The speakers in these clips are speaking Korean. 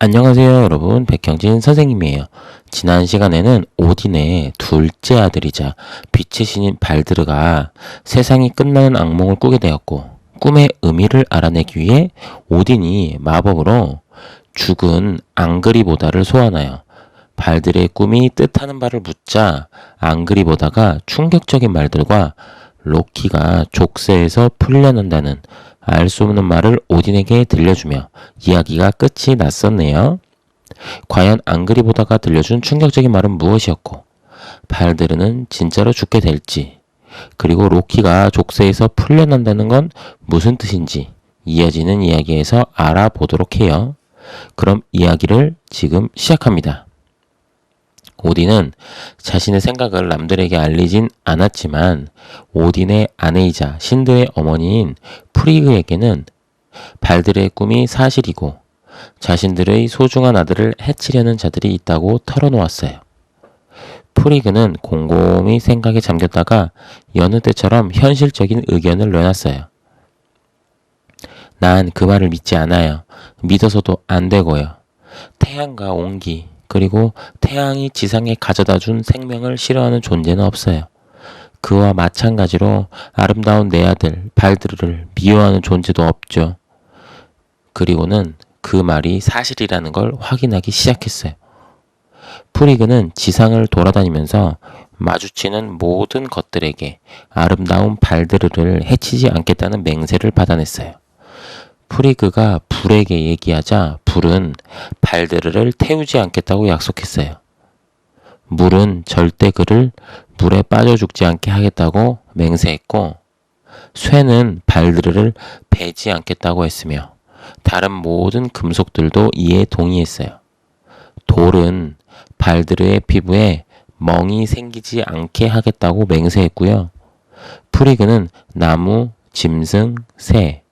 안녕하세요 여러분, 백형진 선생님이에요. 지난 시간에는 오딘의 둘째 아들이자 빛의 신인 발드르가 세상이 끝나는 악몽을 꾸게 되었고, 꿈의 의미를 알아내기 위해 오딘이 마법으로 죽은 앙그리보다를 소환하여 발드르의 꿈이 뜻하는 바를 묻자, 앙그리보다가 충격적인 말들과 로키가 족쇄에서 풀려난다는 알 수 없는 말을 오딘에게 들려주며 이야기가 끝이 났었네요. 과연 앙그리보다가 들려준 충격적인 말은 무엇이었고, 발드르는 진짜로 죽게 될지, 그리고 로키가 족쇄에서 풀려난다는 건 무슨 뜻인지 이어지는 이야기에서 알아보도록 해요. 그럼 이야기를 지금 시작합니다. 오딘은 자신의 생각을 남들에게 알리진 않았지만 오딘의 아내이자 신들의 어머니인 프리그에게는 발드르의 꿈이 사실이고 자신들의 소중한 아들을 해치려는 자들이 있다고 털어놓았어요. 프리그는 곰곰이 생각에 잠겼다가 여느 때처럼 현실적인 의견을 내놨어요. 난 그 말을 믿지 않아요. 믿어서도 안 되고요. 태양과 온기, 그리고 태양이 지상에 가져다준 생명을 싫어하는 존재는 없어요. 그와 마찬가지로 아름다운 내 아들 발드르를 미워하는 존재도 없죠. 그리고는 그 말이 사실이라는 걸 확인하기 시작했어요. 프리그는 지상을 돌아다니면서 마주치는 모든 것들에게 아름다운 발드르를 해치지 않겠다는 맹세를 받아냈어요. 프리그가 불에게 얘기하자 불은 발드르를 태우지 않겠다고 약속했어요. 물은 절대 그를 물에 빠져 죽지 않게 하겠다고 맹세했고, 쇠는 발드르를 베지 않겠다고 했으며 다른 모든 금속들도 이에 동의했어요. 돌은 발드르의 피부에 멍이 생기지 않게 하겠다고 맹세했고요. 프리그는 나무, 짐승, 새,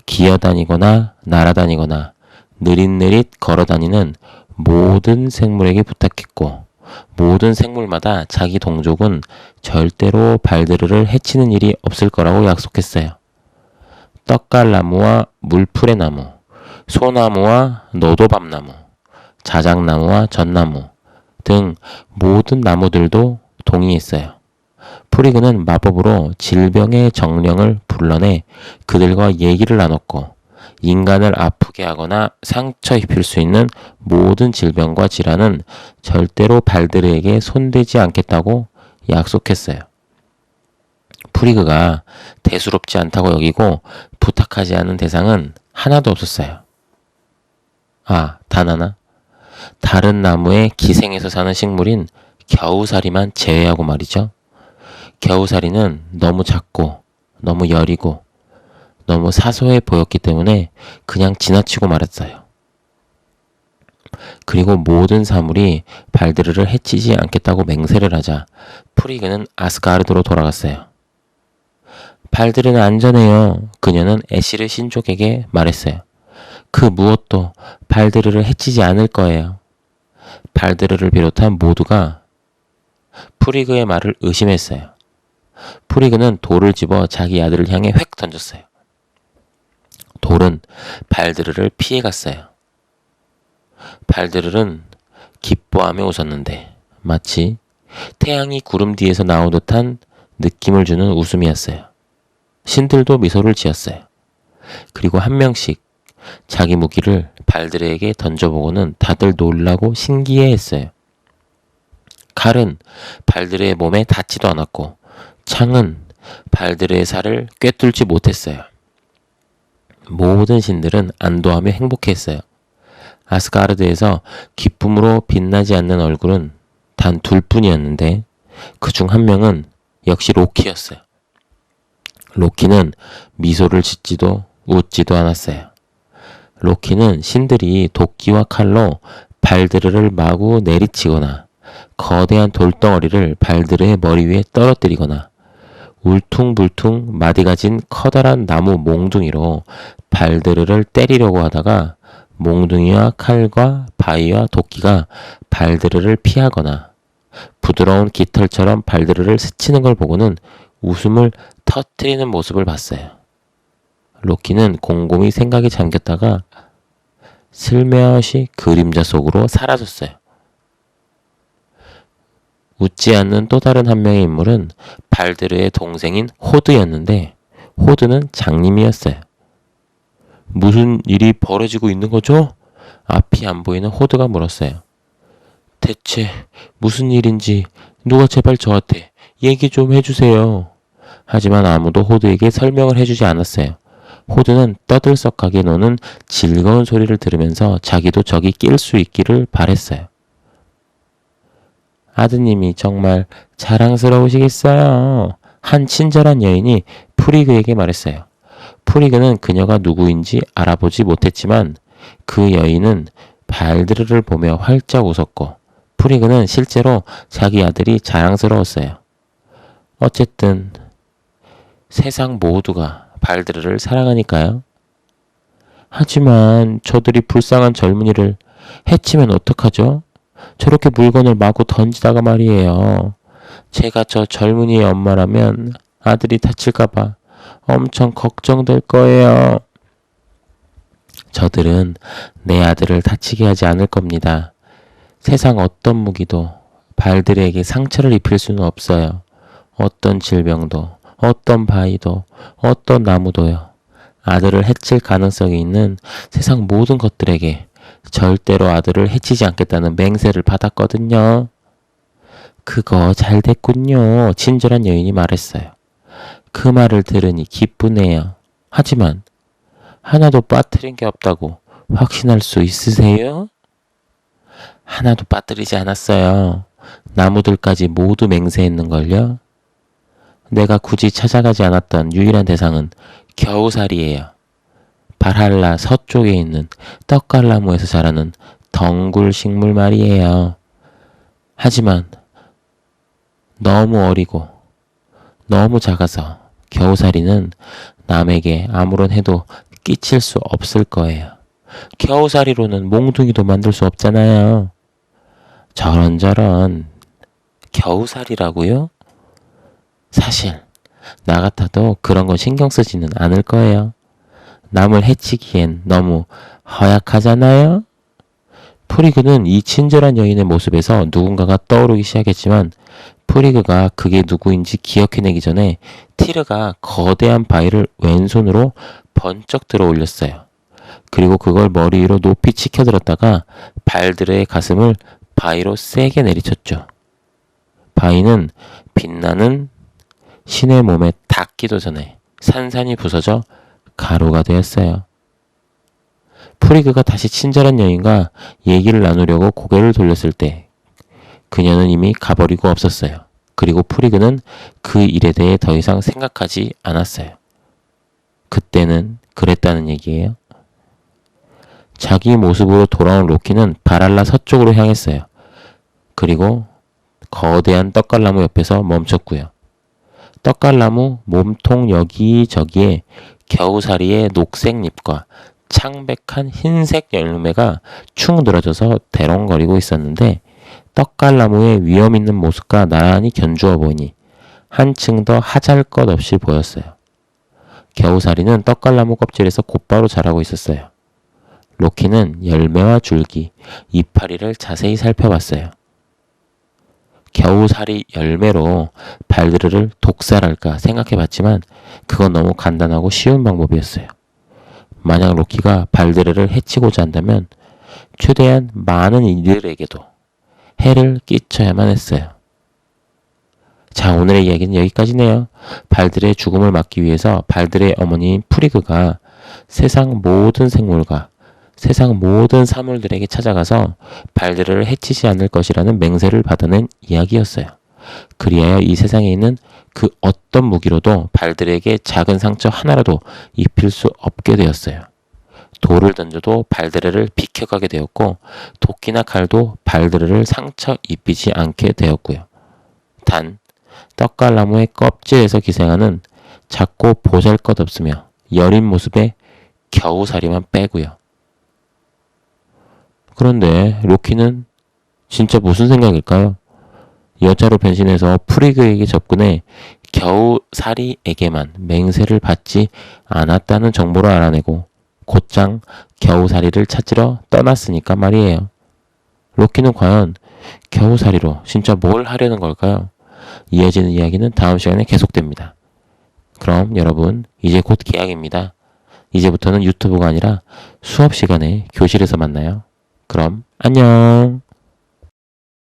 기어다니거나 날아다니거나 느릿느릿 걸어다니는 모든 생물에게 부탁했고, 모든 생물마다 자기 동족은 절대로 발드르를 해치는 일이 없을 거라고 약속했어요. 떡갈나무와 물풀의 나무, 소나무와 노도밤나무, 자작나무와 전나무 등 모든 나무들도 동의했어요. 프리그는 마법으로 질병의 정령을 불러내 그들과 얘기를 나눴고, 인간을 아프게 하거나 상처 입힐 수 있는 모든 질병과 질환은 절대로 발드르에게 손대지 않겠다고 약속했어요. 프리그가 대수롭지 않다고 여기고 부탁하지 않은 대상은 하나도 없었어요. 단 하나. 다른 나무의 기생에서 사는 식물인 겨우사리만 제외하고 말이죠. 겨우사리는 너무 작고 너무 여리고 너무 사소해 보였기 때문에 그냥 지나치고 말았어요. 그리고 모든 사물이 발드르를 해치지 않겠다고 맹세를 하자 프리그는 아스가르드로 돌아갔어요. 발드르는 안전해요. 그녀는 애시르 신족에게 말했어요. 그 무엇도 발드르를 해치지 않을 거예요. 발드르를 비롯한 모두가 프리그의 말을 의심했어요. 프리그는 돌을 집어 자기 아들을 향해 획 던졌어요. 돌은 발드르를 피해갔어요. 발드르는 기뻐하며 웃었는데 마치 태양이 구름 뒤에서 나온 듯한 느낌을 주는 웃음이었어요. 신들도 미소를 지었어요. 그리고 한 명씩 자기 무기를 발드르에게 던져보고는 다들 놀라고 신기해했어요. 칼은 발드르의 몸에 닿지도 않았고 창은 발드르의 살을 꿰뚫지 못했어요. 모든 신들은 안도하며 행복했어요. 아스가르드에서 기쁨으로 빛나지 않는 얼굴은 단 둘뿐이었는데 그 중 한 명은 역시 로키였어요. 로키는 미소를 짓지도 웃지도 않았어요. 로키는 신들이 도끼와 칼로 발드르를 마구 내리치거나 거대한 돌덩어리를 발드르의 머리 위에 떨어뜨리거나 울퉁불퉁 마디 가진 커다란 나무 몽둥이로 발드르를 때리려고 하다가 몽둥이와 칼과 바위와 도끼가 발드르를 피하거나 부드러운 깃털처럼 발드르를 스치는 걸 보고는 웃음을 터뜨리는 모습을 봤어요. 로키는 곰곰이 생각에 잠겼다가 슬며시 그림자 속으로 사라졌어요. 웃지 않는 또 다른 한 명의 인물은 발드르의 동생인 호드였는데 호드는 장님이었어요. 무슨 일이 벌어지고 있는 거죠? 앞이 안 보이는 호드가 물었어요. 대체 무슨 일인지 누가 제발 저한테 얘기 좀 해주세요. 하지만 아무도 호드에게 설명을 해주지 않았어요. 호드는 떠들썩하게 노는 즐거운 소리를 들으면서 자기도 저기 낄 수 있기를 바랬어요. 아드님이 정말 자랑스러우시겠어요. 한 친절한 여인이 프리그에게 말했어요. 프리그는 그녀가 누구인지 알아보지 못했지만 그 여인은 발드르를 보며 활짝 웃었고 프리그는 실제로 자기 아들이 자랑스러웠어요. 어쨌든 세상 모두가 발드르를 사랑하니까요. 하지만 저들이 불쌍한 젊은이를 해치면 어떡하죠? 저렇게 물건을 마구 던지다가 말이에요. 제가 저 젊은이의 엄마라면 아들이 다칠까봐 엄청 걱정될 거예요. 저들은 내 아들을 다치게 하지 않을 겁니다. 세상 어떤 무기도 발들에게 상처를 입힐 수는 없어요. 어떤 질병도, 어떤 바위도, 어떤 나무도요. 아들을 해칠 가능성이 있는 세상 모든 것들에게 절대로 아들을 해치지 않겠다는 맹세를 받았거든요. 그거 잘 됐군요. 친절한 여인이 말했어요. 그 말을 들으니 기쁘네요. 하지만 하나도 빠뜨린 게 없다고 확신할 수 있으세요? 하나도 빠뜨리지 않았어요. 나무들까지 모두 맹세했는걸요. 내가 굳이 찾아가지 않았던 유일한 대상은 겨우살이에요. 발할라 서쪽에 있는 떡갈나무에서 자라는 덩굴 식물 말이에요. 하지만 너무 어리고 너무 작아서 겨우살이는 남에게 아무런 해도 끼칠 수 없을 거예요. 겨우살이로는 몽둥이도 만들 수 없잖아요. 저런저런 겨우살이라고요? 사실 나 같아도 그런 건 신경 쓰지는 않을 거예요. 남을 해치기엔 너무 허약하잖아요? 프리그는 이 친절한 여인의 모습에서 누군가가 떠오르기 시작했지만 프리그가 그게 누구인지 기억해내기 전에 티르가 거대한 바위를 왼손으로 번쩍 들어 올렸어요. 그리고 그걸 머리 위로 높이 치켜들었다가 발드르의 가슴을 바위로 세게 내리쳤죠. 바위는 빛나는 신의 몸에 닿기도 전에 산산이 부서져 가루가 되었어요. 프리그가 다시 친절한 여인과 얘기를 나누려고 고개를 돌렸을 때 그녀는 이미 가버리고 없었어요. 그리고 프리그는 그 일에 대해 더 이상 생각하지 않았어요. 그때는 그랬다는 얘기예요. 자기 모습으로 돌아온 로키는 바랄라 서쪽으로 향했어요. 그리고 거대한 떡갈나무 옆에서 멈췄고요. 떡갈나무 몸통 여기저기에 겨우살이의 녹색 잎과 창백한 흰색 열매가 축 늘어져서 대롱거리고 있었는데 떡갈나무의 위험 있는 모습과 나란히 견주어 보니 한층 더 하잘것없이 보였어요. 겨우살이는 떡갈나무 껍질에서 곧바로 자라고 있었어요. 로키는 열매와 줄기, 이파리를 자세히 살펴봤어요. 겨우살이 열매로 발드르를 독살할까 생각해봤지만 그건 너무 간단하고 쉬운 방법이었어요. 만약 로키가 발드르를 해치고자 한다면 최대한 많은 이들에게도 해를 끼쳐야만 했어요. 자, 오늘의 이야기는 여기까지네요. 발드르의 죽음을 막기 위해서 발드르의 어머니인 프리그가 세상 모든 생물과 세상 모든 사물들에게 찾아가서 발드르를 해치지 않을 것이라는 맹세를 받아낸 이야기였어요. 그리하여 이 세상에 있는 그 어떤 무기로도 발드르에게 작은 상처 하나라도 입힐 수 없게 되었어요. 돌을 던져도 발드르를 비켜가게 되었고 도끼나 칼도 발드르를 상처 입히지 않게 되었고요. 단 떡갈나무의 껍질에서 기생하는 작고 보잘것없으며 여린 모습의 겨우살이만 빼고요. 그런데 로키는 진짜 무슨 생각일까요? 여자로 변신해서 프리그에게 접근해 겨우살이에게만 맹세를 받지 않았다는 정보를 알아내고 곧장 겨우살이를 찾으러 떠났으니까 말이에요. 로키는 과연 겨우살이로 진짜 뭘 하려는 걸까요? 이어지는 이야기는 다음 시간에 계속됩니다. 그럼 여러분, 이제 곧 개학입니다. 이제부터는 유튜브가 아니라 수업 시간에 교실에서 만나요. 그럼 안녕.